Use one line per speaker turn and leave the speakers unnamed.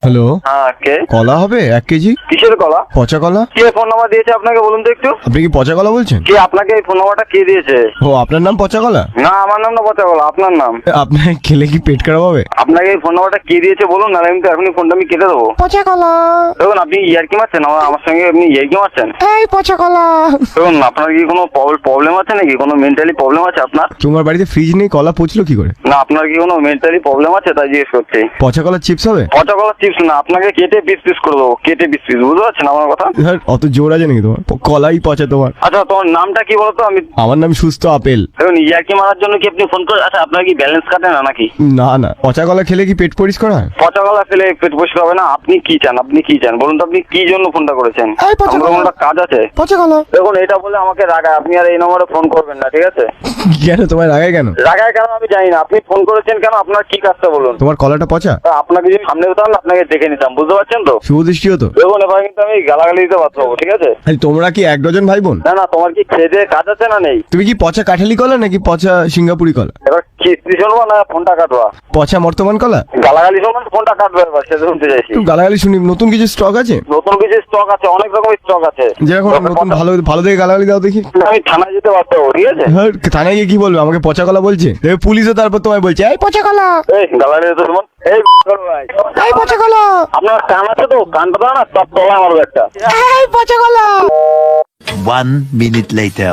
Hello,
হ্যাঁ কে?
কলা হবে 1 কেজি?
কিসের কলা?
পচা কলা।
কে ফোন নাম্বার দিয়েছে আপনাকে বলুন তো একটু?
আপনি কি পচা কলা বলছেন?
কে আপনাকে এই ফোন নাম্বারটা কে দিয়েছে?
ও, আপনার নাম পচা কলা?
না আমার নাম না পচা কলা, আপনার নাম।
আপনার খেলে কি পেট খারাপ হবে?
আপনাকে এই ফোন নাম্বারটা কে দিয়েছে বলুন, না আমি তো এখনই ফোনটা আমি কেটে দেবো।
পচা কলা।
দেখুন আপনি ইয়ার্কি মারছেন, আমার সঙ্গে আপনি ইয়ার্কি মারছেন।
এই পচা কলা।
দেখুন আপনার কি কোনো প্রবলেম আছে নাকি? কোনো মেন্টালি প্রবলেম আছে আপনার?
তোমার বাড়িতে ফ্রিজ নেই, কলা পচলো কি করে?
না আপনার কি কোনো মেন্টালি প্রবলেম আছে তাই জিজ্ঞেস করছি।
পচা কলার চিপস হবে?
পচা কলা চিপস না, আপনাকে কেটে পিস পিস করে দেবো, কেটে পিস পিস, বুঝতে পারছেন আমার কথা?
ধর, অত জোর আছে নাকি তোমার? কলাই পচা তোমার।
আচ্ছা তোমার নামটা কি বলতো? আমি
আমার নাম সুস্থ আপেল।
দেখুন ইয়ার্কি মারার জন্য কি আপনি ফোন করে? আচ্ছা আপনার কি ব্যালেন্স কাটে না নাকি?
না না, পচা কলা খেলে কি পেট পরিষ্কার হয়?
পচা কলা ফেলে পেট পরিষ্কার হবে না? আপনি কি চান? আপনি কি চান বলুন তো? আপনি কি জন্য ফোনটা করেছেন?
এই পচা
আমার
কলা।
কোনো কাজ আছে?
পচা কলা।
দেখুন এটা বলে আমাকে রাগায়, আপনি আর এই নম্বরে ফোন করবেন না, ঠিক আছে?
কেন তোমার রাগায় কেন?
রাগায় কেন আমি জানি না, আপনি ফোন করেছেন কেন? আপনার কি কাজটা বলুন?
তোমার কলাটা পচা?
তা আপনাকে যদি সামনে হতাম না, আপনাকে দেখে নিতাম, বুঝতে পারছেন তো?
শুভ দৃষ্টি হতো।
দেখুন এবার কিন্তু আমি গালাগালি দিতে বাধ্য হবো, ঠিক আছে?
আরে তোমরা কি 1 ডজন ভাই বোন?
না না, তোমার কি খেয়ে দেয়ে কাজ আছে না নেই?
তুমি কি পচা কাঠালি কলা নাকি পচা সিঙ্গাপুরি কলা?
এবার কিস্তি শুনবো না ফোনটা কাটবা?
পচা বর্তমান কলা?
গালাগালি শুনবো না ফোনটা কাটবে, এবার সেটা শুনতে চাইছি।
একটু গালাগালি শুনি। নতুন কিছু স্টক আছে?
নতুন কিছু স্টক আছে, অনেক রকমের স্টক আছে।
যেরকম নতুন ভালো ভালো দেখে গালাগালি দাও দেখি।
আমি থানায় যেতে বাধ্য হবো, ঠিক আছে?
হ্যাঁ, থানায় গিয়ে কি বলবে? আমাকে পচা কলা বলছে, দেখবে পুলিশও তারপর তোমায় বলছে এই পচা কলা।
এই গালাগালি তো শুনুন। এই ভাই
এই পচা কলা।
আপনার কান আছে তো? কানটা দাও না, সব তলা মারবো একটা।
এই পচা কলা।
1 minute later.